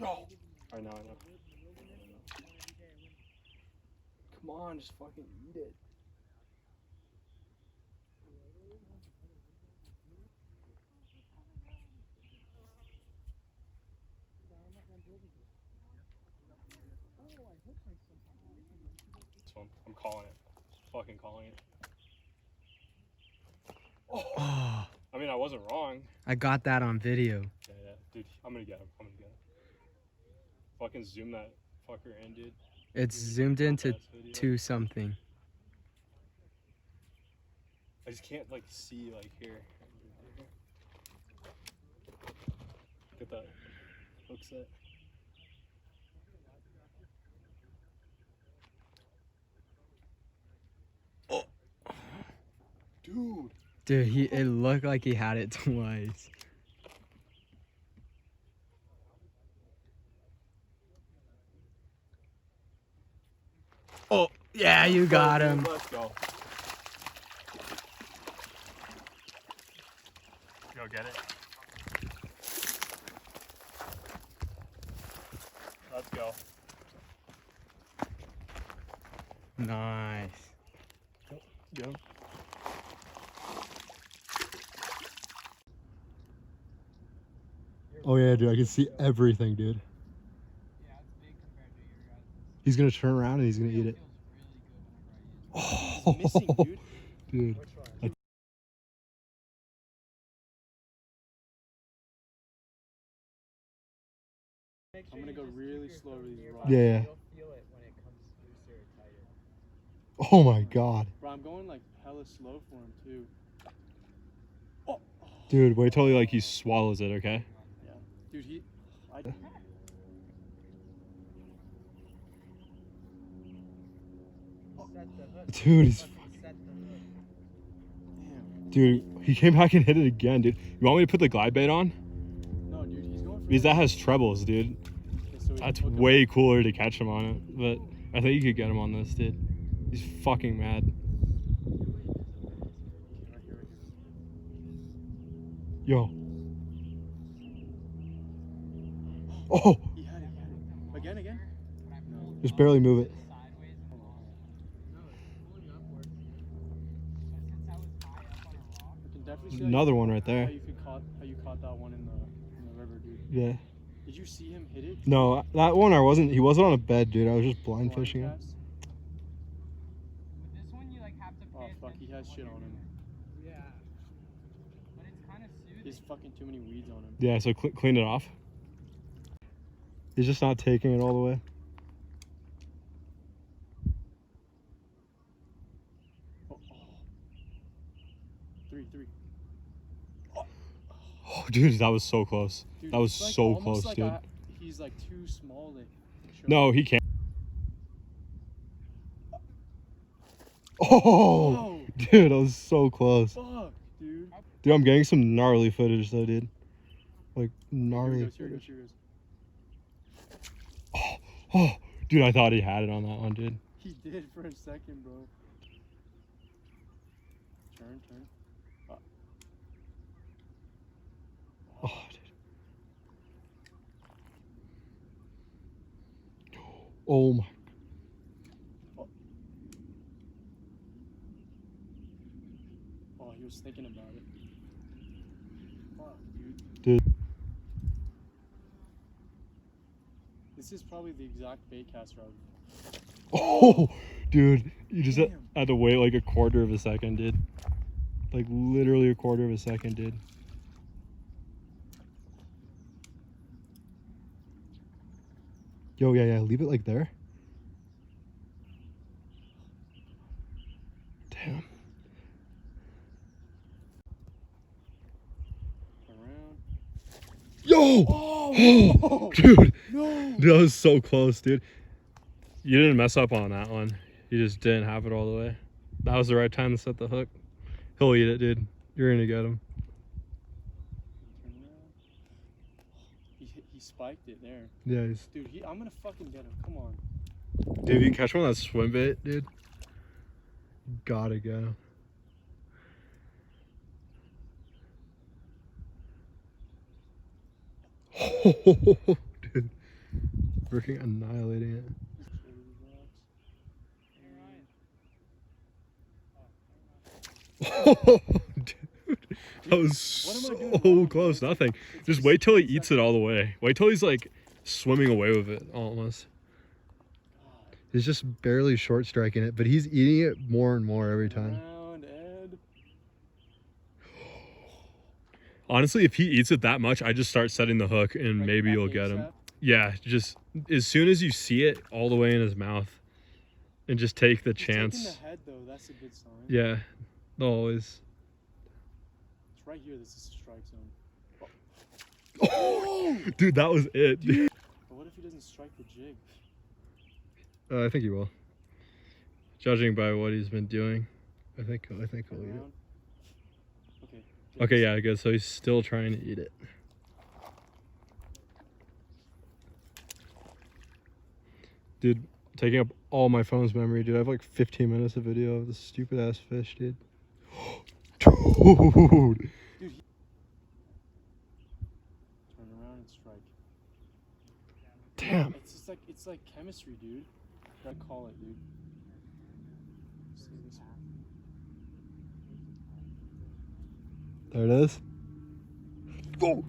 Oh, I know. Come on, just fucking eat it. This one, I'm calling it. Fucking calling it. Oh. I mean, I wasn't wrong. I got that on video. Yeah. Dude, I'm gonna get him. Fucking zoom that fucker in, dude. It's zoomed into 2 something. I just can't, like, see, like, here. Get that hook set. Oh. Dude. Dude, it looked like he had it twice. Oh, yeah, you got him. Let's go. Go get it. Let's go. Nice. Get him. Oh yeah, dude, I can see everything, dude. Yeah, it's big compared to your guys'. He's gonna turn around and he's gonna eat it. Feels really good whenever I use it. Oh, missing, dude. Which one? I'm gonna go really slow over these rocks. Yeah. You'll feel it when it comes looser or tighter. Oh my god. Bro, I'm going like hella slow for him too. Dude, wait till he swallows it, okay? Yeah. Dude, Dude, he's Dude, he came back and hit it again, dude. You want me to put the glide bait on? No, dude, he's going for Because that has trebles, dude. Okay, so That's way cooler to catch him on it. But I think you could get him on this, dude. He's fucking mad. Yo. Oh! He had it. Again? No. Just barely move it. Another one right there. How you caught that one in the river, dude. Yeah. Did you see him hit it? No, that one he wasn't on a bed, dude. I was just blind fishing him. With this one, you like have to pay fuck, he has shit on him. Yeah. But it's kind of soothing. He's fucking too many weeds on him. Yeah, so clean it off. He's just not taking it all the way. Three. Oh, dude, that was so close. Dude, that was like, so close, like dude. He's like too small to show. No, he can't. Oh, dude, that was so close. Fuck, dude. Dude, I'm getting some gnarly footage though, dude. Like gnarly footage. Here goes. Oh, dude, I thought he had it on that one, dude. He did for a second, bro. Turn. Oh, dude. Oh my. Oh, he was thinking about it. Fuck, Dude. This is probably the exact bait cast route. Oh, dude, you just had to wait like a quarter of a second, dude. Like literally a quarter of a second, dude. Yo, yeah, leave it like there. Damn. Around. Yo! Oh, dude. No. Dude, that was so close, dude. You didn't mess up on that one. You just didn't have it all the way. That was the right time to set the hook. He'll eat it, dude. You're gonna get him. He spiked it there. Yeah, dude, I'm gonna fucking get him. Come on. Dude, if you catch one on that swim bait, dude, gotta get him. Dude. freaking annihilating it. Oh, dude. That was so close. Nothing. Just wait till he eats it all the way. Wait till he's like swimming away with it almost. He's just barely short striking it, but he's eating it more and more every time. Honestly, if he eats it that much, I just start setting the hook and maybe you'll get him. Yeah, just as soon as you see it all the way in his mouth and just take the chance. Taking the head though, that's a good sign. Yeah, always. It's right here, this is a strike zone. Oh, dude, that was it. Dude. But what if he doesn't strike the jig? I think he will. Judging by what he's been doing, I think he'll eat it. Okay. Okay, yeah, good. So he's still trying to eat it. Dude, taking up all my phone's memory, dude. I have like 15 minutes of video of this stupid ass fish, dude. Dude. Dude, turn around and strike. Damn. It's like chemistry, dude. I call it, dude. There it is. Oh.